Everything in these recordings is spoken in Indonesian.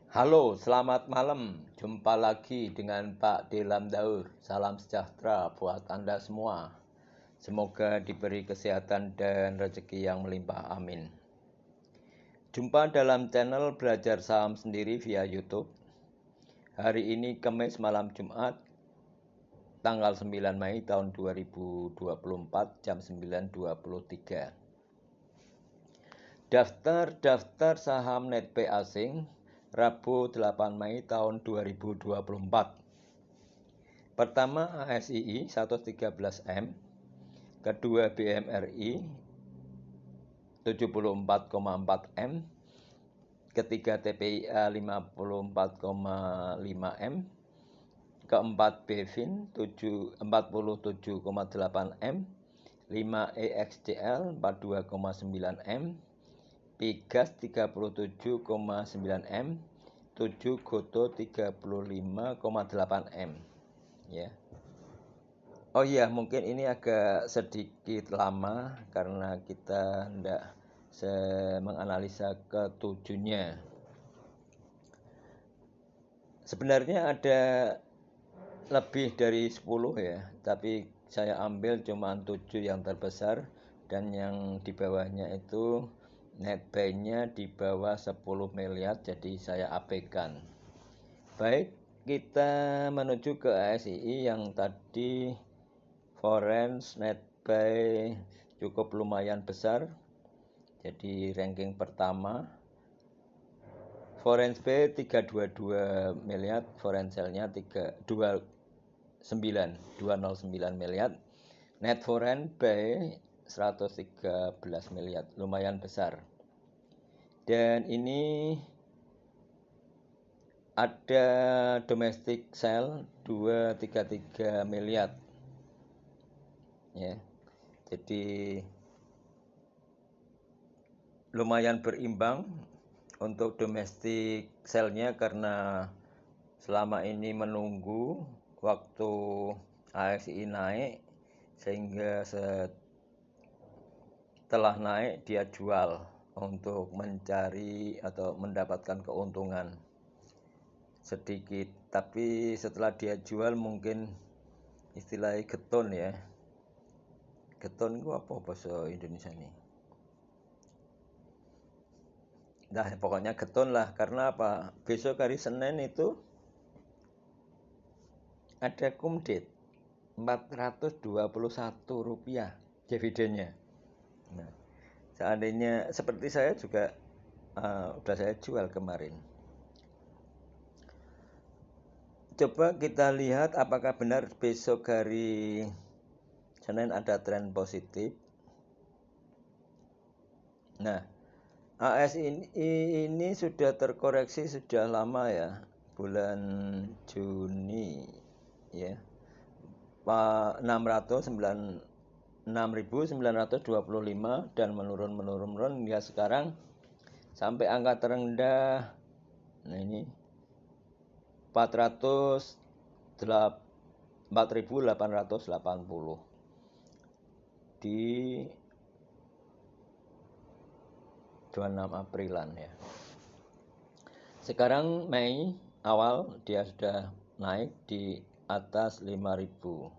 Halo, selamat malam. Jumpa lagi dengan Pak Delam Daur. Salam sejahtera buat Anda semua. Semoga diberi kesehatan dan rezeki yang melimpah. Amin. Jumpa dalam channel Belajar Saham Sendiri via YouTube. Hari ini Kamis malam Jumat, tanggal 9 Mei tahun 2024, jam 9.23. Daftar saham NetPay asing Rabu 8 Mei tahun 2024. Pertama ASII 113M, kedua BMRI 74,4M, ketiga TPIA 54,5M, keempat BEVIN 47,8M, 5 EXCL 42,9M, Pigas 37,9M, 7 Goto 35,8M. Ya. Oh iya, mungkin ini agak sedikit lama karena kita tidak menganalisa ketujuhnya. Sebenarnya ada lebih dari 10 ya, tapi saya ambil cuma 7 yang terbesar dan yang di bawahnya itu netbuy-nya di bawah 10 miliar, jadi saya abaikan. Baik, kita menuju ke ASII yang tadi foreign netbuy cukup lumayan besar, jadi ranking pertama. Foreign buy 322 miliar, foreign sell-nya 209 miliar. Net foreign buy 113 miliar, lumayan besar. Dan ini ada domestic sell 233 miliar. Ya. Jadi lumayan berimbang untuk domestic sell-nya karena selama ini menunggu waktu ASI naik, sehingga setelah naik dia jual untuk mencari atau mendapatkan keuntungan sedikit. Tapi setelah dia jual mungkin istilahnya geton ya. Geton itu apa bahasa Indonesia ini? Nah, pokoknya geton lah. Karena apa? Besok hari Senin itu ada kumdet Rp421 dividennya. Nah, seandainya seperti saya juga udah saya jual kemarin. Coba kita lihat apakah benar besok hari Senin ada tren positif. Nah, ASI ini sudah terkoreksi sudah lama ya, bulan Juni ya. 6.925 dan menurun ya sekarang sampai angka terendah. Nah ini 4.880 di 26 Aprilan ya. Sekarang Mei awal dia sudah naik di atas 5.000.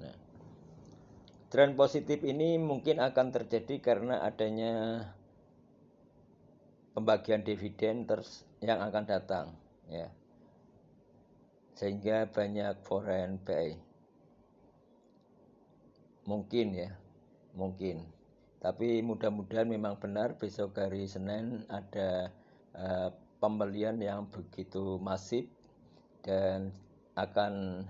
Nah, tren positif ini mungkin akan terjadi karena adanya pembagian dividen yang akan datang ya. Sehingga banyak foreign buy. Mungkin ya, mungkin. Tapi mudah-mudahan memang benar besok hari Senin ada pembelian yang begitu masif dan akan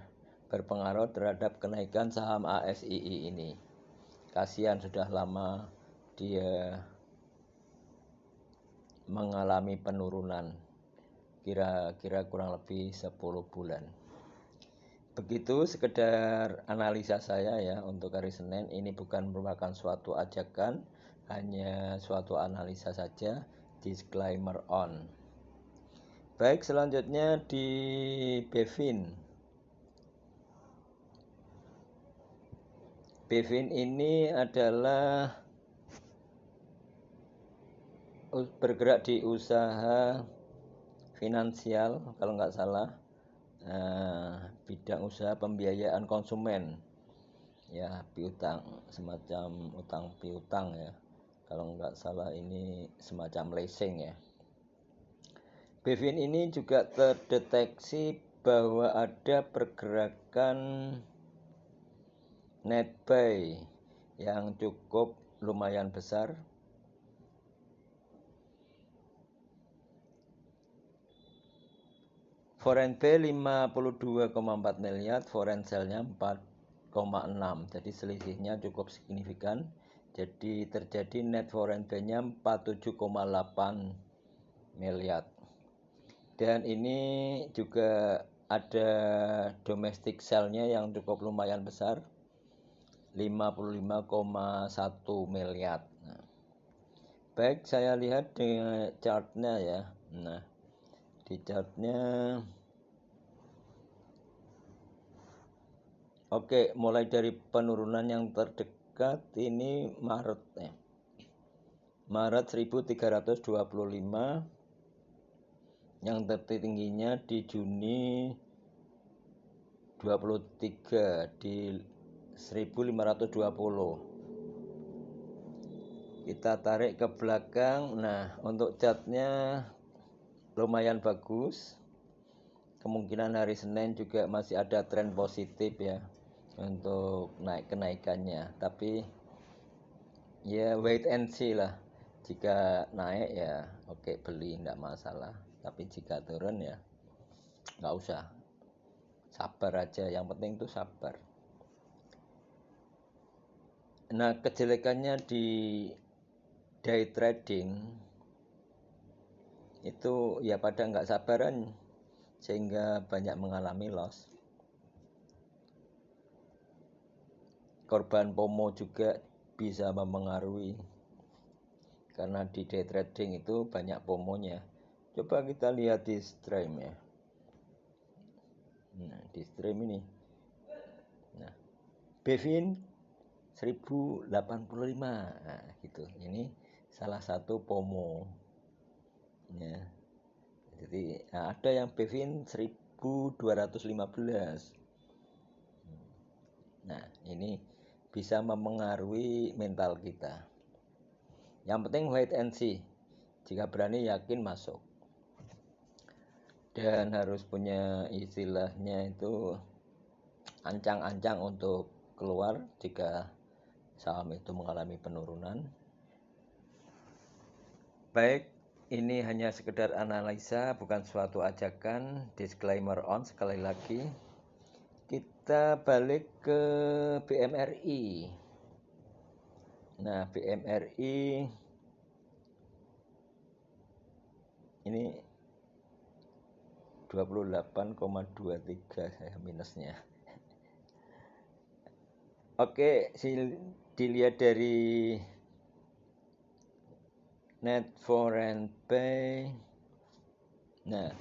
berpengaruh terhadap kenaikan saham ASII ini. Kasihan sudah lama dia mengalami penurunan, kira-kira kurang lebih 10 bulan. Begitu sekedar analisa saya ya untuk hari Senin. Ini bukan merupakan suatu ajakan, hanya suatu analisa saja. Disclaimer on. Baik, selanjutnya di BEVIN. BEVIN ini adalah bergerak di usaha finansial kalau nggak salah, bidang usaha pembiayaan konsumen ya, piutang, semacam utang piutang ya, kalau nggak salah ini semacam leasing ya. Bevin ini juga terdeteksi bahwa ada pergerakan net buy yang cukup lumayan besar. Foreign buy 52,4 miliar, foreign sell-nya 4,6. Jadi selisihnya cukup signifikan. Jadi terjadi net foreign buy-nya 47,8 miliar. Dan ini juga ada domestic sell-nya yang cukup lumayan besar, 55,1 miliar. Nah, baik, saya lihat dengan chartnya ya. Nah, di chartnya oke, mulai dari penurunan yang terdekat ini Maret ya. Maret 1325, yang tertingginya di Juni 23 di 1520. Kita tarik ke belakang. Nah, untuk chartnya lumayan bagus. Kemungkinan hari Senin juga masih ada tren positif ya untuk kenaikannya. Tapi ya wait and see lah. Jika naik ya oke, beli, enggak masalah. Tapi jika turun ya nggak usah, sabar aja. Yang penting itu sabar. Nah, kejelekannya di day trading itu ya pada nggak sabaran, sehingga banyak mengalami loss. Korban FOMO juga bisa mempengaruhi, karena di day trading itu banyak FOMO-nya. Coba kita lihat di stream ya. Nah, di stream ini. Nah, Bevin 1085. Nah, gitu. Ini salah satu FOMO. Ya. Jadi ada yang Bevin 1215. Nah, ini bisa mempengaruhi mental kita. Yang penting wait and see. Jika berani, yakin masuk. Dan harus punya istilahnya itu ancang-ancang untuk keluar jika saham itu mengalami penurunan. Baik, ini hanya sekedar analisa, bukan suatu ajakan. Disclaimer on sekali lagi. Kita balik ke BMRI. Nah, BMRI ini 28,23 saya minusnya. Oke, dilihat dari net foreign pay. Nah,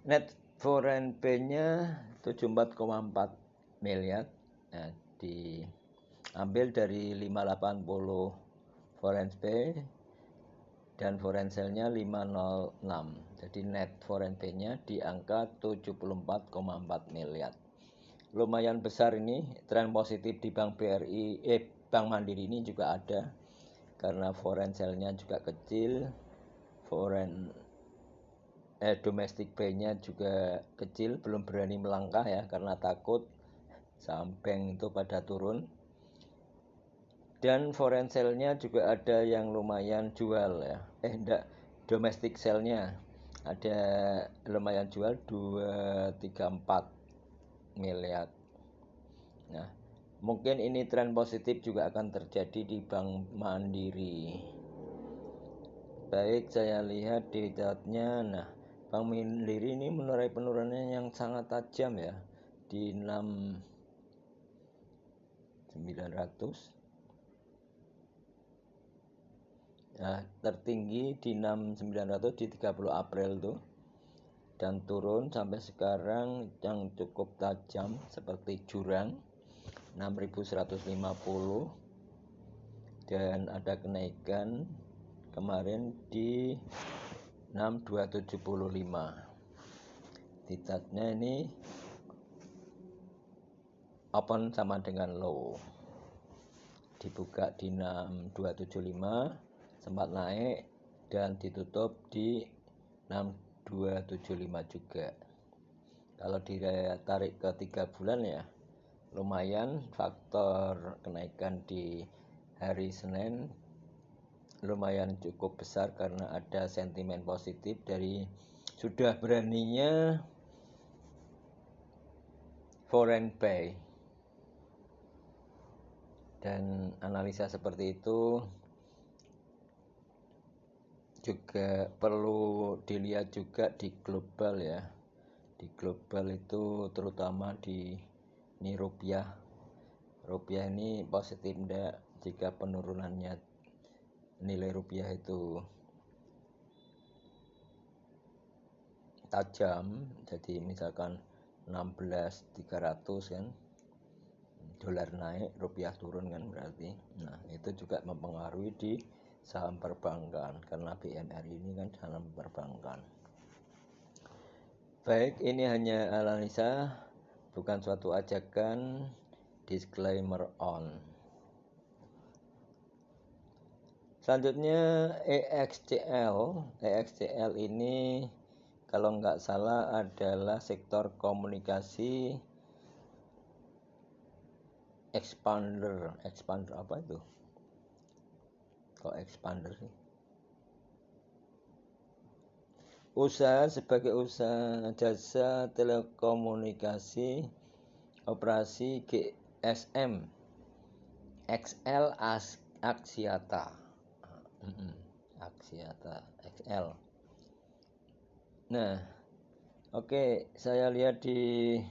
net foreign pay-nya 74,4 miliar. Nah, diambil dari 580 foreign pay dan foreign sell-nya 506. Jadi net foreign pay-nya di angka 74,4 miliar. Lumayan besar ini. Tren positif di Bank BRI, Bank Mandiri ini juga ada, karena foreign sell-nya juga kecil, domestic buy-nya juga kecil, belum berani melangkah ya, karena takut saham bank itu pada turun. Dan foreign sell-nya juga ada yang lumayan jual ya. Domestic sell-nya ada lumayan jual 234 miliar. Nah, mungkin ini tren positif juga akan terjadi di Bank Mandiri. Baik, saya lihat di chartnya. Nah, Bank Mandiri ini menurai penurunannya yang sangat tajam ya, di 6.900. Nah, tertinggi di 6.900 di 30 April tuh, dan turun sampai sekarang yang cukup tajam seperti jurang 6.150, dan ada kenaikan kemarin di 6275. Titanya ini open sama dengan low, dibuka di 6275, sempat naik dan ditutup di 6275 juga. Kalau ditarik ke 3 bulan ya lumayan, faktor kenaikan di hari Senin lumayan cukup besar karena ada sentimen positif dari sudah beraninya foreign buy. Dan analisa seperti itu juga perlu dilihat juga di global ya. Di global itu terutama di ini rupiah. Rupiah ini positif enggak jika penurunannya nilai rupiah itu tajam, jadi misalkan 16.300 kan, dolar naik, rupiah turun kan berarti. Nah, itu juga mempengaruhi di saham perbankan karena BMRI ini kan saham perbankan. Baik, ini hanya analisa, bukan suatu ajakan, disclaimer on. Selanjutnya EXCL ini kalau nggak salah adalah sektor komunikasi expander apa itu? Kok expander sih? Usaha sebagai usaha jasa telekomunikasi operasi GSM XL Axiata. Axiata XL. Nah, oke, saya lihat di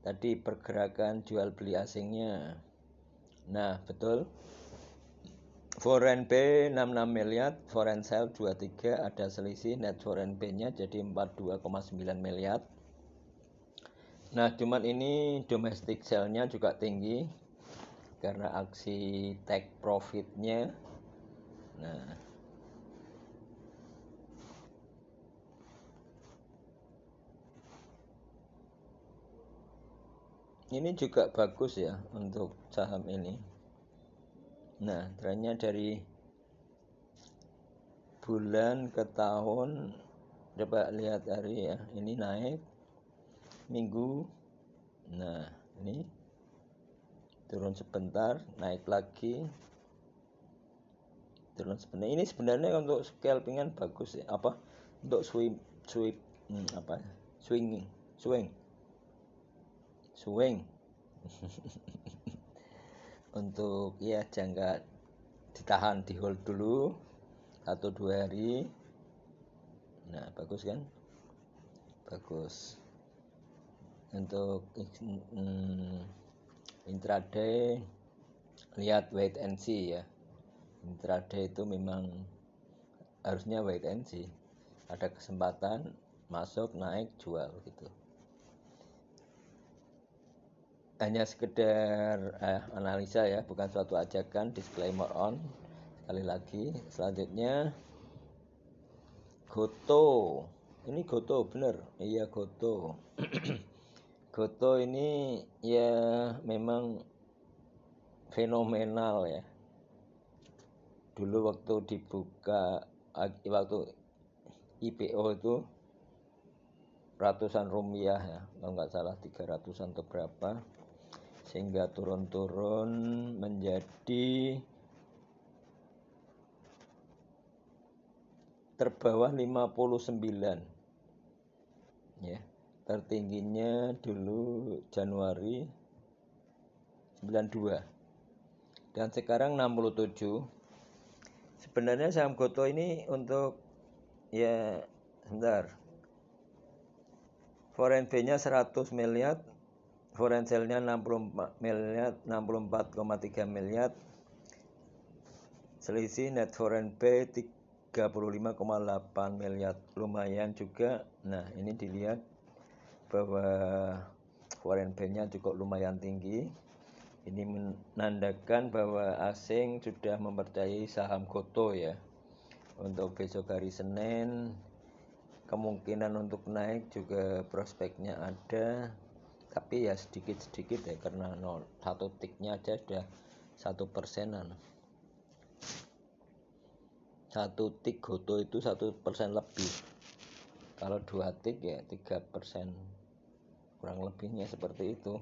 tadi pergerakan jual beli asingnya. Nah, betul. Foreign pay 66 miliar, foreign sale 23, ada selisih net foreign pay-nya jadi 42,9 miliar. Nah, cuman ini domestic sale-nya juga tinggi karena aksi take profit-nya. Nah, ini juga bagus ya untuk saham ini. Nah, trennya dari bulan ke tahun, coba lihat hari ya, ini naik minggu. Nah, ini turun sebentar, naik lagi, turun sebentar. Ini sebenarnya untuk scalpingan bagus ya, apa untuk swing untuk ya jangka ditahan, di hold dulu 1-2 hari. Nah, bagus kan, bagus. Untuk intraday lihat wait and see ya. Intraday itu memang harusnya wait and see, ada kesempatan masuk, naik, jual gitu. Hanya sekedar analisa ya, bukan suatu ajakan, disclaimer on. Sekali lagi, selanjutnya Goto. Ini Goto bener, iya Goto. Goto ini ya memang fenomenal ya. Dulu waktu dibuka, waktu IPO itu ratusan rupiah ya, kalau nggak salah 300-an atau berapa, sehingga turun-turun menjadi terbawah 59 ya. Tertingginya dulu Januari 92 dan sekarang 67. Sebenarnya saham Goto ini untuk ya sebentar, foreign pay-nya 100 miliar, foreign sale-nya 64 miliar, 64,3 miliar, selisih net foreign pay 35,8 miliar, lumayan juga. Nah, ini dilihat bahwa foreign pay-nya cukup lumayan tinggi. Ini menandakan bahwa asing sudah mempercayai saham GoTo ya. Untuk besok hari Senin kemungkinan untuk naik juga prospeknya ada, tapi ya sedikit-sedikit ya, karena satu tiknya aja sudah 1%-an. Satu tik GoTo itu 1% lebih. Kalau 2 tik ya 3%, kurang lebihnya seperti itu.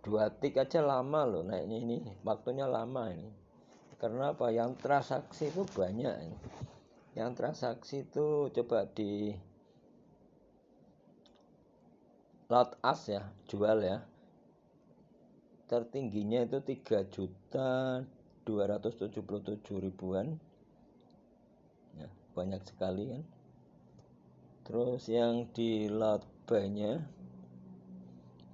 2 tik aja lama loh naiknya ini, waktunya lama ini. Karena apa? Yang transaksi itu banyak ini. Yang transaksi itu coba di lot as ya, jual ya. Tertingginya itu 3.277.000-an. Ya, banyak sekali kan. Terus yang di lot buy-nya,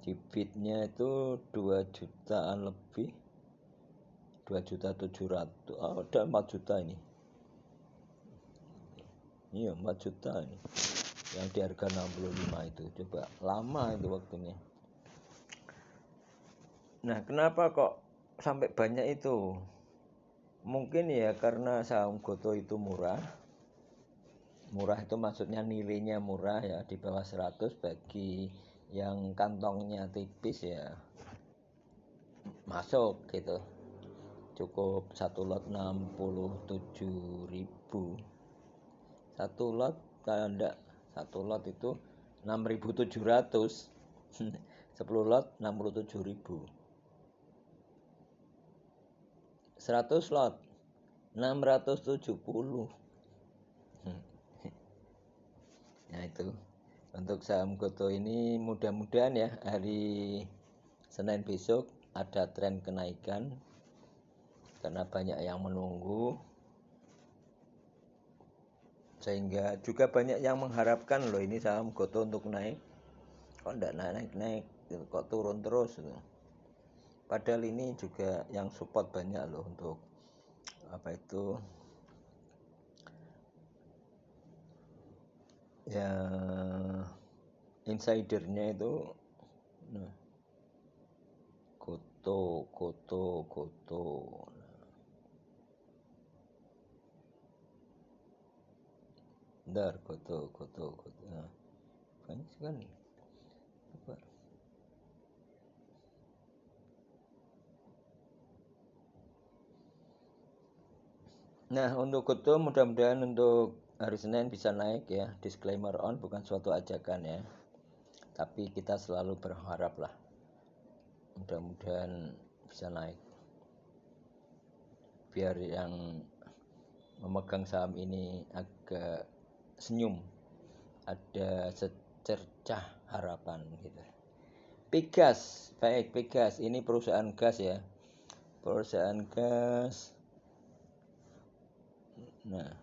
di bid-nya itu 2 jutaan lebih, 2.700.000. Ada 4 juta ini. Iya, 4 juta ini. Yang di harga 65 itu. Coba, lama itu waktunya. Nah, kenapa kok sampai banyak itu? Mungkin ya karena saham GoTo itu murah. Murah itu maksudnya nilainya murah ya, di bawah 100. Bagi yang kantongnya tipis ya masuk gitu. Cukup satu lot 67.000. Satu lot kalau enggak, satu lot itu 6.700. 10 lot 67.000. 100 lot 670. Nah itu untuk saham GoTo ini, mudah-mudahan ya hari Senin besok ada tren kenaikan, karena banyak yang menunggu, sehingga juga banyak yang mengharapkan loh ini saham GoTo untuk naik, kok enggak naik-naik, kok turun terus gitu. Padahal ini juga yang support banyak loh untuk apa itu ya, insidernya itu. Nah, GoTo. Bentar, GoTo. Nah, banyak sekali. Apa? Nah, untuk GoTo mudah-mudahan untuk hari Senin bisa naik ya. Disclaimer on, bukan suatu ajakan ya. Tapi kita selalu berharap lah, mudah-mudahan bisa naik. Biar yang memegang saham ini agak senyum, ada secercah harapan gitu. Pegas, baik Pegas, ini perusahaan gas ya. Perusahaan gas. Nah,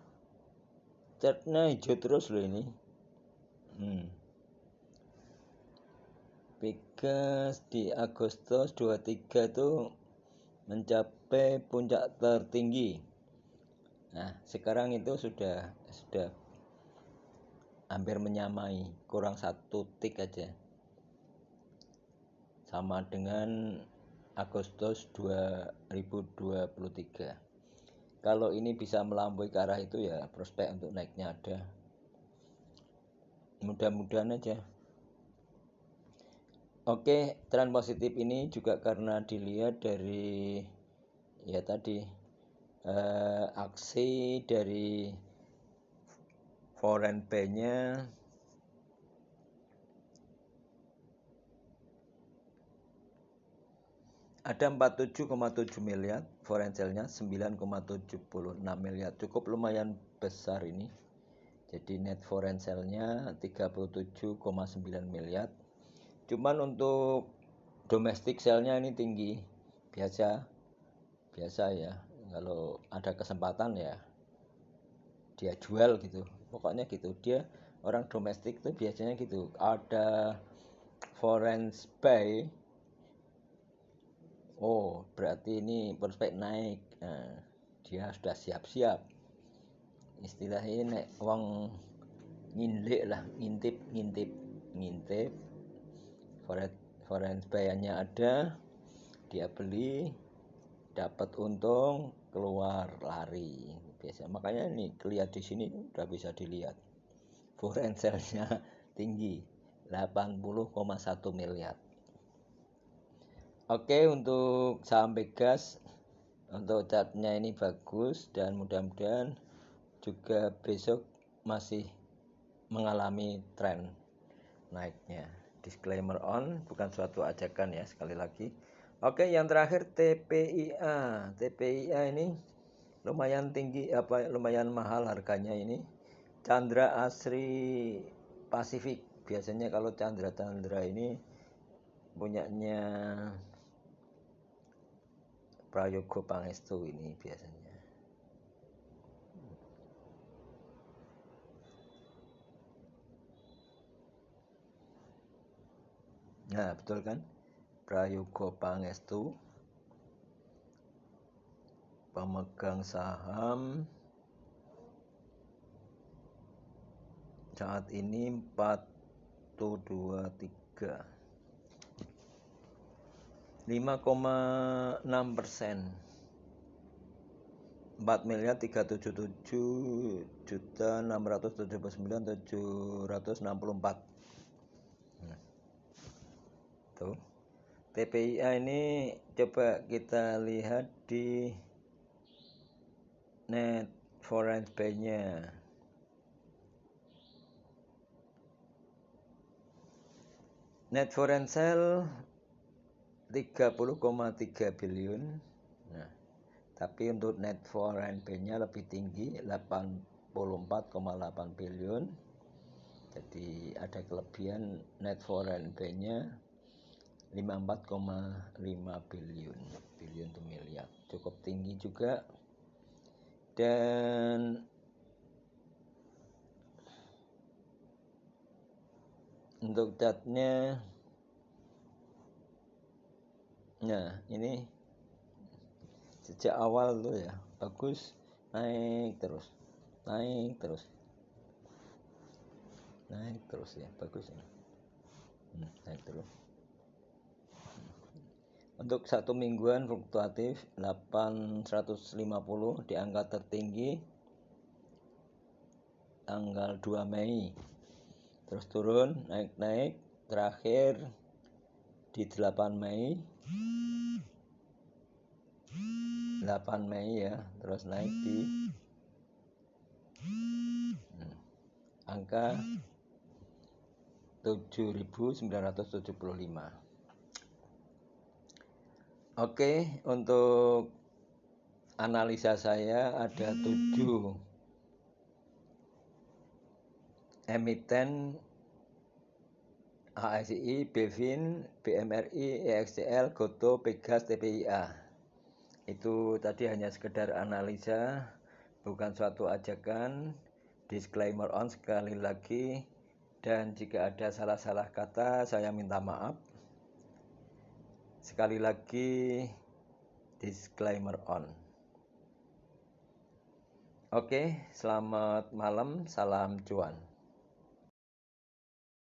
chartnya hijau terus loh ini. Pegas di Agustus 23 itu mencapai puncak tertinggi. Nah, sekarang itu sudah hampir menyamai, kurang 1 tik aja. Sama dengan Agustus 2023. Kalau ini bisa melampaui ke arah itu ya prospek untuk naiknya ada. Mudah-mudahan aja. Oke, tren positif ini juga karena dilihat dari ya tadi aksi dari foreign buy-nya ada 47,7 miliar, foreign sale-nya 9,76 miliar. Cukup lumayan besar ini. Jadi net foreign sale-nya 37,9 miliar. Cuman untuk domestic sale-nya ini tinggi. Biasa ya. Kalau ada kesempatan ya dia jual gitu. Pokoknya gitu. Dia orang domestik itu biasanya gitu. Ada foreign buy, oh berarti ini prospek naik. Nah, dia sudah siap-siap. Istilahnya nek wong ngintip foreign buy-nya ada, dia beli, dapat untung, keluar lari biasa. Makanya ini kelihatan di sini udah bisa dilihat foreign sale-nya tinggi 80,1 miliar. Oke, untuk saham Pegas untuk chartnya ini bagus dan mudah-mudahan juga besok masih mengalami tren naiknya. Disclaimer on, bukan suatu ajakan ya, sekali lagi. Oke, yang terakhir TPIA. TPIA ini lumayan tinggi, lumayan mahal harganya ini. Chandra Asri Pasifik. Biasanya kalau Chandra ini punyanya Prayogo Pangestu ini biasanya. Nah, betul kan? Prayogo Pangestu, pemegang saham saat ini 423 5,6%, 4.377.679.764. Tuh. TPIA ini coba kita lihat di net foreign buy-nya. Net foreign sale 30,3 billion. Nah, tapi untuk net foreign buy-nya lebih tinggi 84,8 billion. Jadi ada kelebihan net foreign buy-nya 54,5 billion itu miliar, cukup tinggi juga. Dan untuk chartnya, nah ini sejak awal tuh ya bagus, naik terus ya, bagus ya, naik terus. Untuk satu mingguan fluktuatif 850 di angka tertinggi tanggal 2 Mei, terus turun naik terakhir di 8 Mei ya, terus naik di angka 7.975. Oke, untuk analisa saya ada 7 emiten ASI, BEVIN, BMRI, EXCL, GOTO, Pegas, TPIA. Itu tadi hanya sekedar analisa, bukan suatu ajakan. Disclaimer on sekali lagi, dan jika ada salah-salah kata saya minta maaf. Sekali lagi disclaimer on. Oke, selamat malam, salam cuan.